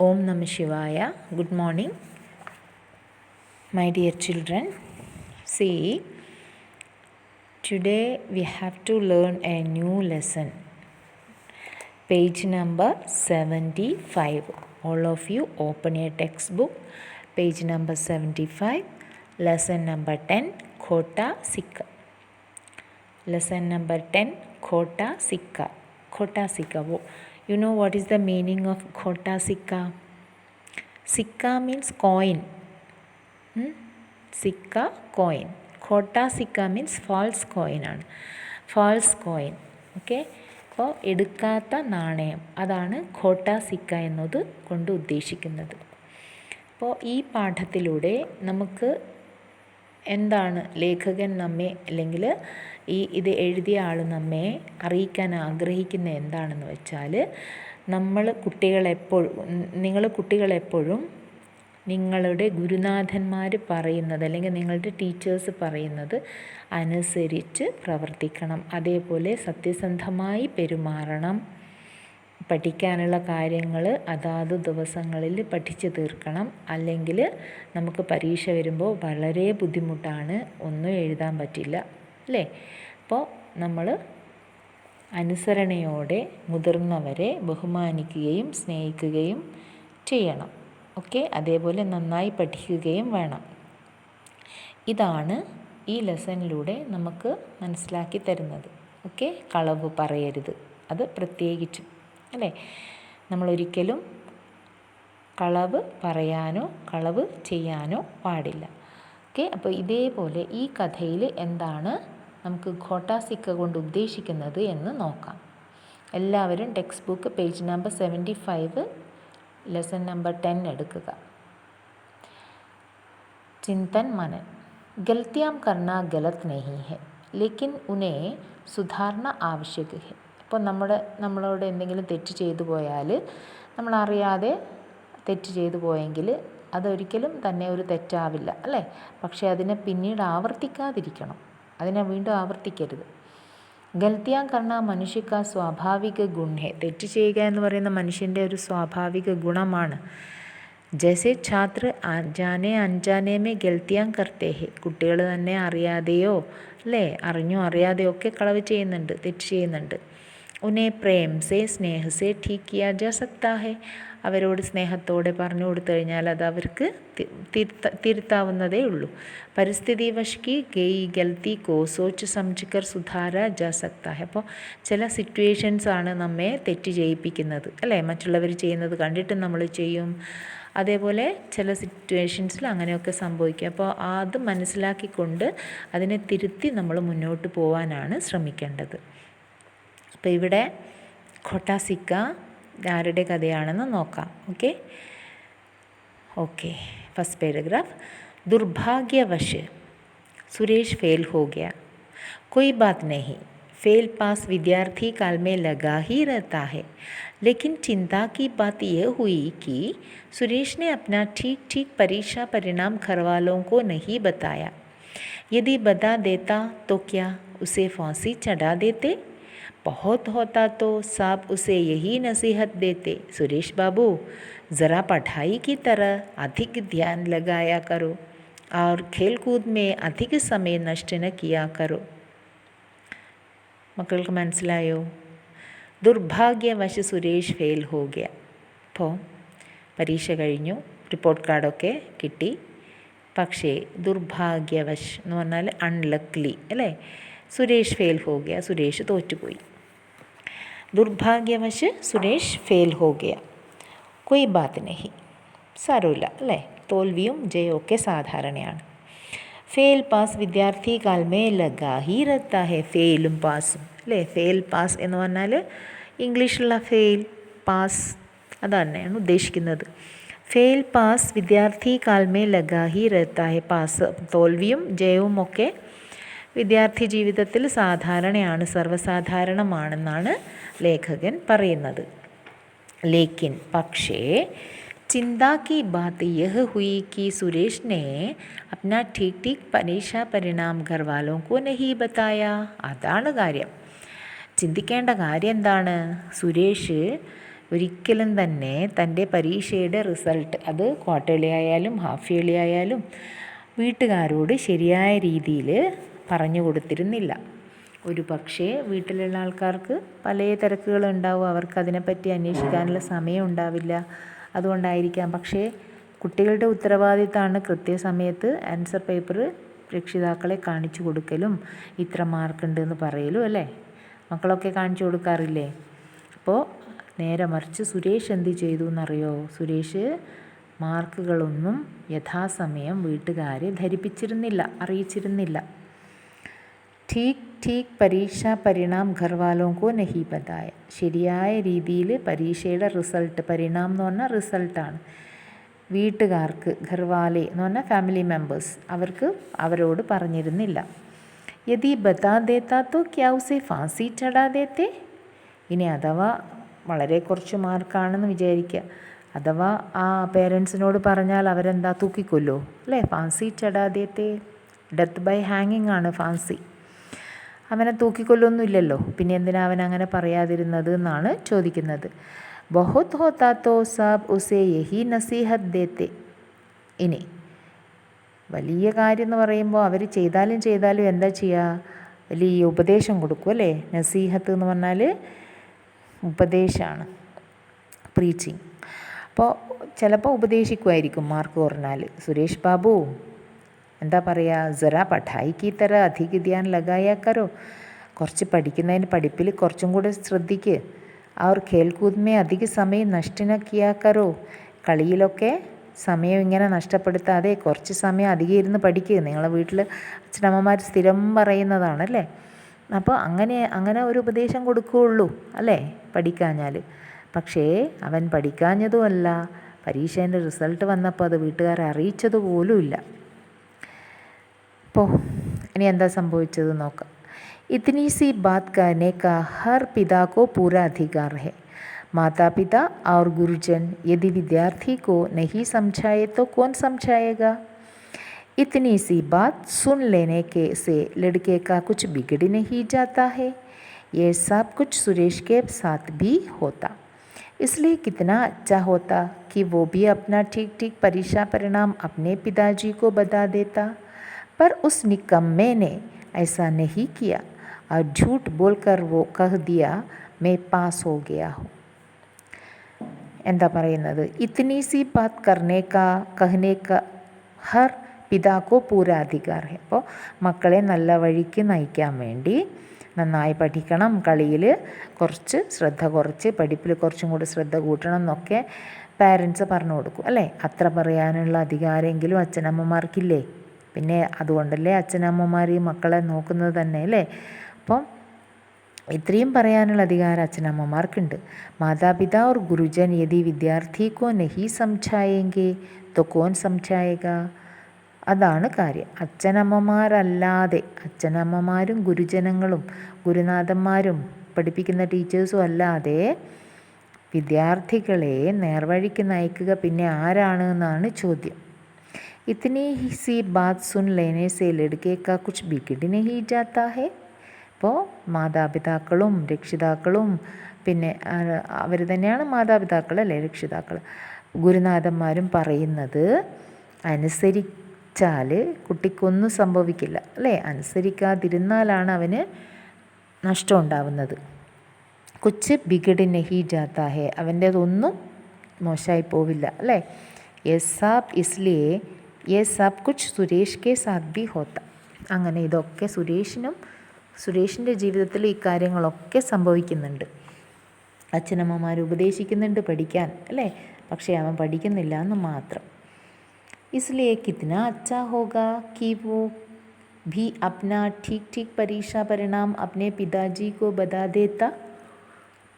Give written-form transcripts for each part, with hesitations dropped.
Om Namah Shivaya. Good morning, my dear children. See, today we have to learn a new lesson. Page number 75. All of you open your textbook. Page number 75. Lesson number 10. Khota Sikka. Lesson number 10. Khota Sikka. Khota Sikka. You know what is the meaning of Khota Sikka? Sikka means coin. Sikka, coin. Khota Sikka means false coin. False coin. Okay. അപ്പോൾ എടുക്കാത്ത നാണയം, അതാണ് ഖോട്ട Zika എന്നത് കൊണ്ട് ഉദ്ദേശിക്കുന്നത്. അപ്പോൾ ഈ പാഠത്തിലൂടെ നമുക്ക് എന്താണ് ലേഖകൻ നമ്മെ അല്ലെങ്കിൽ ഇത് എഴുതിയ ആൾ നമ്മെ അറിയിക്കാൻ ആഗ്രഹിക്കുന്ന എന്താണെന്ന് വെച്ചാൽ, നിങ്ങൾ കുട്ടികളെപ്പോഴും നിങ്ങളുടെ ഗുരുനാഥന്മാർ പറയുന്നത് അല്ലെങ്കിൽ നിങ്ങളുടെ ടീച്ചേഴ്സ് പറയുന്നത് അനുസരിച്ച് പ്രവർത്തിക്കണം. അതേപോലെ സത്യസന്ധമായി പെരുമാറണം. പഠിക്കാനുള്ള കാര്യങ്ങൾ അതാത് ദിവസങ്ങളിൽ പഠിച്ചു തീർക്കണം. അല്ലെങ്കിൽ നമുക്ക് പരീക്ഷ വരുമ്പോൾ വളരെ ബുദ്ധിമുട്ടാണ്, ഒന്നും എഴുതാൻ പറ്റില്ല, അല്ലേ? അപ്പോൾ നമ്മൾ അനുസരണയോടെ മുതിർന്നവരെ ബഹുമാനിക്കുകയും സ്നേഹിക്കുകയും ചെയ്യണം. ഓക്കെ, അതേപോലെ നന്നായി പഠിക്കുകയും വേണം. ഇതാണ് ഈ ലെസണിലൂടെ നമുക്ക് മനസ്സിലാക്കി തരുന്നത്. ഓക്കെ, കളവ് പറയരുത്, അത് പ്രത്യേകിച്ചും, അല്ലേ? നമ്മളൊരിക്കലും കളവ് പറയാനോ കളവ് ചെയ്യാനോ പാടില്ല. ഓക്കെ, അപ്പോൾ ഇതേപോലെ ഈ കഥയിൽ എന്താണ് നമുക്ക് ഖോട്ടാ സിക്ക കൊണ്ട് ഉദ്ദേശിക്കുന്നത് എന്ന് നോക്കാം. എല്ലാവരും text book page number 75 lesson number 10 എടുക്കുക. ചിന്തൻ മനൻ. ഗൽത്തിയാം കർണ ഗലത് നഹി ഹെ, ലേക്കിൻ ഉനെ സുധാർണ ആവശ്യക് ഹെ. ഇപ്പോൾ നമ്മളോട് എന്തെങ്കിലും തെറ്റ് ചെയ്തു പോയാൽ, നമ്മളറിയാതെ തെറ്റ് ചെയ്തു പോയെങ്കിൽ അതൊരിക്കലും തന്നെ ഒരു തെറ്റാവില്ല, അല്ലേ? പക്ഷേ അതിനെ പിന്നീട് ആവർത്തിക്കാതിരിക്കണം, അതിനെ വീണ്ടും ആവർത്തിക്കരുത്. ഗൽത്തിയാം കർണ മനുഷ്യക്ക സ്വാഭാവിക ഗുൺ ഹെ. തെറ്റ് ചെയ്യുക എന്ന് പറയുന്ന മനുഷ്യൻ്റെ ഒരു സ്വാഭാവിക ഗുണമാണ്. ജैसे ഛാത്ര ജാനെ അൻജാനെ മേ ഗൽത്തിയാം കർത്തേ ഹെ. കുട്ടികൾ തന്നെ അറിയാതെയോ അല്ലേ അറിഞ്ഞോ അറിയാതെയോ ഒക്കെ കളവ് ചെയ്യുന്നുണ്ട്, തെറ്റ് ചെയ്യുന്നുണ്ട്. ഉനെ പ്രേം സേ സ്നേഹ സേ ठीक किया जा सकता है. അവരോട് സ്നേഹത്തോടെ പറഞ്ഞു കൊടുത്തു കഴിഞ്ഞാൽ അത് അവർക്ക് തിരുത്താവുന്നതേ ഉള്ളൂ. പരിസ്ഥിതി വശ് ഗെയ് ഗൽത്തി കോ സോച്ച് സംജ്കർ സുധാര ജാ സക്താ ഹെ. അപ്പോൾ ചില സിറ്റുവേഷൻസ് ആണ് നമ്മെ തെറ്റ് ചെയ്യിപ്പിക്കുന്നത്, അല്ലേ? മറ്റുള്ളവർ ചെയ്യുന്നത് കണ്ടിട്ട് നമ്മൾ ചെയ്യും. അതേപോലെ ചില സിറ്റുവേഷൻസിൽ അങ്ങനെയൊക്കെ സംഭവിക്കും. അപ്പോൾ അത് മനസ്സിലാക്കിക്കൊണ്ട് അതിനെ തിരുത്തി നമ്മൾ മുന്നോട്ട് പോകാനാണ് ശ്രമിക്കേണ്ടത്. അപ്പോൾ ഇവിടെ ഖോട്ടാ സിക്ക ആരുടെ കഥയാണെന്ന് നോക്കാം. Okay, first paragraph. ദുർഭാഗ്യവശ് സുരേഷ് फेल हो गया. कोई बात नहीं, फेल पास विद्यार्थी काल में लगा ही रहता है. लेकिन चिंता की बात यह हुई कि सुरेश ने अपना ठीक परीक्षा परिणाम घरवालों को नहीं बताया. यदि बता देता तो क्या उसे फांसी चढ़ा देते? बहुत होता तो साहब उसे यही नसीहत देते, सुरेश बाबू ज़रा पढ़ाई की तरह अधिक ध्यान लगाया करो और खेल कूद में अधिक समय नष्ट न किया करो. മക്കൾക്ക് മനസ്സിലായോ? ദുർഭാഗ്യവശ് സുരേഷ് ഫെയിൽ ഹോ ഗയ. അപ്പോൾ പരീക്ഷ കഴിഞ്ഞു, റിപ്പോർട്ട് കാർഡൊക്കെ കിട്ടി. പക്ഷേ ദുർഭാഗ്യവശ് എന്ന് പറഞ്ഞാൽ അൺലക്ലി, അല്ലേ? സുരേഷ് ഫെയിൽ ഹോ ഗയ, സുരേഷ് തോറ്റുപോയി. ദുർഭാഗ്യവശ് സുരേഷ് ഫെയിൽ ഹോ ഗയ. കൊയ് ബാത്ത് നഹി, സാരമില്ല, അല്ലേ? തോൽവിയും ജയവും ഒക്കെ സാധാരണയാണ്. ഫെയിൽ പാസ് വിദ്യാർത്ഥി കാൽമേ ലഗാ ഹി രഹത്താ ഹെ. ഫെയിലും പാസും, അല്ലേ? ഫെയിൽ പാസ് എന്ന് പറഞ്ഞാൽ ഇംഗ്ലീഷിലുള്ള ഫെയിൽ പാസ് അത് തന്നെയാണ് ഉദ്ദേശിക്കുന്നത്. ഫെയിൽ പാസ് വിദ്യാർത്ഥി കാൽമേ ലഗാ ഹി രഹത്താ ഹെ. പാസ്, തോൽവിയും ജയവും ഒക്കെ വിദ്യാർത്ഥി ജീവിതത്തിൽ സാധാരണയാണ്, സർവ്വസാധാരണമാണെന്നാണ് ലേഖകൻ പറയുന്നത്. ലേക്കിൻ പക്ഷേ चिंता की बात यह हुई कि सुरेश ने अपना ठीक परीक्षा परिणाम घर वालों को नहीं बताया. അതാണ് കാര്യം. ചിന്തിക്കേണ്ട കാര്യം എന്താണ്? സുരേഷ് ഒരിക്കലും തന്നെ തൻ്റെ പരീക്ഷയുടെ റിസൾട്ട്, അത് ക്വാർട്ടർലി ആയാലും ഹാഫ് ഇയർലി ആയാലും, വീട്ടുകാരോട് ശരിയായ രീതിയിൽ പറഞ്ഞു കൊടുത്തിരുന്നില്ല. ഒരു പക്ഷേ വീട്ടിലുള്ള ആൾക്കാർക്ക് പല തിരക്കുകളുണ്ടാവും, അവർക്ക് അതിനെപ്പറ്റി അന്വേഷിക്കാനുള്ള സമയം ഉണ്ടാവില്ല, അതുകൊണ്ടായിരിക്കാം. പക്ഷേ കുട്ടികളുടെ ഉത്തരവാദിത്തമാണ് കൃത്യസമയത്ത് ആൻസർ പേപ്പർ രക്ഷിതാക്കളെ കാണിച്ചു കൊടുക്കലും ഇത്ര മാർക്കുണ്ടെന്ന് പറയലും അല്ലേ. മക്കളൊക്കെ കാണിച്ചു കൊടുക്കാറില്ലേ? അപ്പോൾ നേരെ മറിച്ച് സുരേഷ് എന്ത് ചെയ്തു എന്നറിയോ? സുരേഷ് മാർക്കുകളൊന്നും യഥാസമയം വീട്ടുകാരെ അറിയിച്ചിരുന്നില്ല. ठीक ठीक പരീക്ഷാ പരിണാം ഘർവാലോം കോ നഹി ബതായ. ശരിയായ രീതിയിൽ പരീക്ഷയുടെ റിസൾട്ട്, പരിണാം എന്ന് പറഞ്ഞാൽ റിസൾട്ടാണ്, വീട്ടുകാർക്ക്, ഘർവാലെ എന്ന് പറഞ്ഞാൽ ഫാമിലി മെമ്പേഴ്സ്, അവരോട് പറഞ്ഞിരുന്നില്ല. യദി ബതാ ദേത്താ തോ ക്യാ ഉസേ ഫാൻസി ചടാ ദേത്തെ. ഇനി അഥവാ വളരെ കുറച്ച് മാർക്കാണെന്ന് വിചാരിക്കുക, അഥവാ ആ പേരൻസിനോട് പറഞ്ഞാൽ അവരെന്താ, തൂക്കിക്കൊല്ലോ അല്ലേ? ഫാൻസി ചടാ ദേത്തെ, ഡെത്ത് ബൈ ഹാങ്ങിങ് ആണ് ഫാൻസി. അവനെ തൂക്കിക്കൊല്ലൊന്നുമില്ലല്ലോ, പിന്നെ എന്തിനാ അവൻ അങ്ങനെ പറയാതിരുന്നത് എന്നാണ് ചോദിക്കുന്നത്. ബഹുത് ഹോത്താ തോ സബ് ഉസേ യഹി നസീഹത്ത് ദേത്തെ. ഇനി വലിയ കാര്യം എന്ന് പറയുമ്പോൾ അവർ ചെയ്താലും എന്താ ചെയ്യുക? വലിയ ഉപദേശം കൊടുക്കും അല്ലേ? നസീഹത്ത് എന്ന് പറഞ്ഞാൽ ഉപദേശമാണ്, പ്രീച്ചിങ്. അപ്പോൾ ചിലപ്പോൾ ഉപദേശിക്കുമായിരിക്കും മാർക്ക് കുറഞ്ഞാൽ. സുരേഷ് ബാബു എന്താ പറയുക, ജറാ പഠായി കി തര അധിക ധ്യാൻ ലഗായാ കരോ. കുറച്ച് പഠിപ്പിൽ കുറച്ചും കൂടെ ശ്രദ്ധിക്ക്. അവർ ഖേൽകൂദ് മേ അധിക സമയം നഷ്ടന കിയാ കരോ. കളിയിലൊക്കെ സമയം ഇങ്ങനെ നഷ്ടപ്പെടുത്താതെ കുറച്ച് സമയം അധികം ഇരുന്ന് പഠിക്കുക. നിങ്ങളെ വീട്ടിൽ അച്ഛനമ്മമാർ സ്ഥിരം പറയുന്നതാണല്ലേ. അപ്പോൾ അങ്ങനെ ഒരു ഉപദേശം കൊടുക്കുകയുള്ളൂ അല്ലേ പഠിക്കാഞ്ഞാൽ. പക്ഷേ അവൻ പഠിക്കാഞ്ഞതുമല്ല, പരീക്ഷേൻ്റെ റിസൾട്ട് വന്നപ്പോൾ അത് വീട്ടുകാരെ അറിയിച്ചതുപോലുമില്ല. അപ്പോൾ ഇനി എന്താ സംഭവിച്ചത് നോക്കാം. इतनी सी बात करने का हर पिता को पूरा अधिकार है. माता पिता और गुरुजन यदि विद्यार्थी को नहीं समझाए तो कौन समझाएगा. इतनी सी बात सुन लेने से लड़के का कुछ बिगड़ नहीं जाता है. ये सब कुछ सुरेश के साथ भी होता. इसलिए कितना अच्छा होता कि वो भी अपना ठीक परीक्षा परिणाम अपने पिताजी को बता देता. पर उस निकम्मे ने ऐसा नहीं किया और झूठ बोलकर वो कह दिया मैं पास हो गया हूँ. എന്താ പറയുന്നത്? ഇത്നി സി ബാത് कहने का हर पिता को पूरा अधिकार है. അപ്പോൾ മക്കളെ നല്ല വഴിക്ക് നയിക്കാൻ വേണ്ടി നന്നായി പഠിക്കണം, കളിയിൽ കുറച്ച് ശ്രദ്ധ കുറച്ച്, പഠിപ്പിൽ കുറച്ചും കൂടി ശ്രദ്ധ കൂട്ടണം എന്നൊക്കെ പാരൻസ് പറഞ്ഞു കൊടുക്കും അല്ലേ. അത്ര പറയാനുള്ള അധികാരമെങ്കിലും അച്ഛനമ്മമാർക്കില്ലേ? പിന്നെ അതുകൊണ്ടല്ലേ അച്ഛനമ്മമാർ ഈ മക്കളെ നോക്കുന്നത് തന്നെ അല്ലേ. അപ്പം ഇത്രയും പറയാനുള്ള അധികാരം അച്ഛനമ്മമാർക്കുണ്ട്. മാതാപിതാ और गुरुजन यदि विद्यार्थी को नहीं समझाएंगे तो कौन समझाएगा. അതാണ് കാര്യം. അച്ഛനമ്മമാരും ഗുരുജനങ്ങളും ഗുരുനാഥന്മാരും പഠിപ്പിക്കുന്ന ടീച്ചേഴ്സും അല്ലാതെ വിദ്യാർത്ഥികളെ നേർവഴിക്ക് നയിക്കുക പിന്നെ ആരാണ് എന്നാണ് ചോദ്യം. इतनी सी बात सुन लेने से लड़के का कुछ बिगड़ नहीं जाता है. അപ്പോൾ മാതാപിതാക്കളും രക്ഷിതാക്കളും, പിന്നെ അവർ തന്നെയാണ് മാതാപിതാക്കൾ അല്ലേ, രക്ഷിതാക്കൾ, ഗുരുനാഥന്മാരും പറയുന്നത് അനുസരിച്ചാൽ കുട്ടിക്കൊന്നും സംഭവിക്കില്ല അല്ലേ. അനുസരിക്കാതിരുന്നാലാണ് അവന് നഷ്ടം ഉണ്ടാവുന്നത്. കുച്ച് ബിഗഡ് നഹി ജാത്താ ഹെ, അവൻ്റേതൊന്നും മോശമായി പോവില്ല അല്ലേ. യസാബ് ഇസ്ലിയെ യേ സബ് കുച്ച് സുരേഷ് കെ സാത്ത് ബി ഹോത്ത. അങ്ങനെ ഇതൊക്കെ സുരേഷിൻ്റെ ജീവിതത്തിൽ ഈ കാര്യങ്ങളൊക്കെ സംഭവിക്കുന്നുണ്ട്. അച്ഛനമ്മമാർ ഉപദേശിക്കുന്നുണ്ട് പഠിക്കാൻ അല്ലേ, പക്ഷേ അവൻ പഠിക്കുന്നില്ല എന്ന് മാത്രം. इसलिए कितना अच्छा होगा कि वो भी अपना ठीक परीक्षा परिणाम अपने पिताजी को बता देता.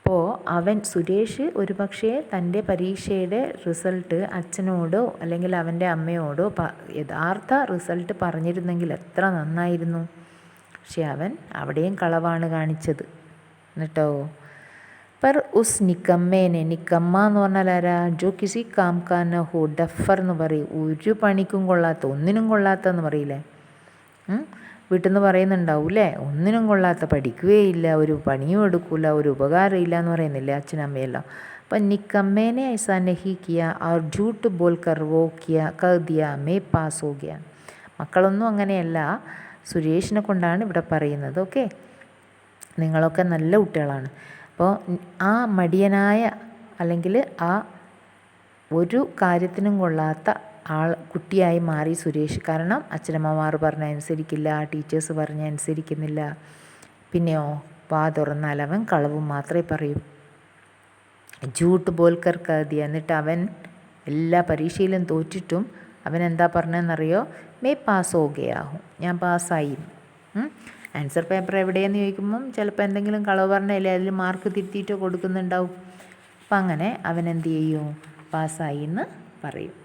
അപ്പോൾ സുരേഷ് ഒരു പക്ഷേ തൻ്റെ പരീക്ഷയുടെ റിസൾട്ട് അച്ഛനോടോ അല്ലെങ്കിൽ അവൻ്റെ അമ്മയോടോ യഥാർത്ഥ റിസൾട്ട് പറഞ്ഞിരുന്നെങ്കിൽ എത്ര നന്നായിരുന്നു. പക്ഷെ അവൻ അവിടെയും കളവാണ് കാണിച്ചത് എന്നിട്ടോ. पर उस നിക്കമ്മ എന്ന് പറഞ്ഞാൽ ആരാ? ജോ കിസി കാം കാ ന ഹോ, ഡഫർ എന്ന് പറയും. ഒരു പണിക്കും കൊള്ളാത്ത, ഒന്നിനും കൊള്ളാത്ത എന്ന് പറയില്ലേ, വീട്ടിൽ നിന്ന് പറയുന്നുണ്ടാവും അല്ലേ. ഒന്നിനും കൊള്ളാത്ത, പഠിക്കുകയില്ല, ഒരു പണിയും എടുക്കില്ല, ഒരു ഉപകാരം ഇല്ല എന്ന് പറയുന്നില്ലേ അച്ഛനമ്മയെല്ലാം. അപ്പം നിക്കമ്മേനെ ഐസാ നഹി കിയ और झूठ बोलकर वो किया कर दिया मैं पास हो गया. മക്കളൊന്നും അങ്ങനെയല്ല, സുരേഷിനെ കൊണ്ടാണ് ഇവിടെ പറയുന്നത്. ഓക്കെ, നിങ്ങളൊക്കെ നല്ല കുട്ടികളാണ്. അപ്പോൾ ആ മടിയനായ അല്ലെങ്കിൽ ആ ഒരു കാര്യത്തിനും കൊള്ളാത്ത കുട്ടിയായി മാറി സുരേഷ്. കാരണം അച്ഛനമ്മമാർ പറഞ്ഞ അനുസരിക്കില്ല, ടീച്ചേഴ്സ് പറഞ്ഞ അനുസരിക്കുന്നില്ല. പിന്നെയോ വാ തുറന്നാൽ അവൻ കളവും മാത്രമേ പറയൂ. ജൂട്ട് ബോൽക്കർ കരുതി. എന്നിട്ട് അവൻ എല്ലാ പരീക്ഷയിലും തോറ്റിട്ടും അവൻ എന്താ പറഞ്ഞതെന്നറിയോ? മേ പാസ് ഹോ ഗയാഹും, ഞാൻ പാസ്സായി. ആൻസർ പേപ്പർ എവിടെയെന്ന് ചോദിക്കുമ്പം ചിലപ്പോൾ എന്തെങ്കിലും കളവ് പറഞ്ഞല്ലേ അതിൽ മാർക്ക് തിരുത്തിയിട്ട് കൊടുക്കുന്നുണ്ടാവും. അപ്പം അങ്ങനെ അവൻ എന്ത് ചെയ്യും? പാസ്സായി എന്ന് പറയും.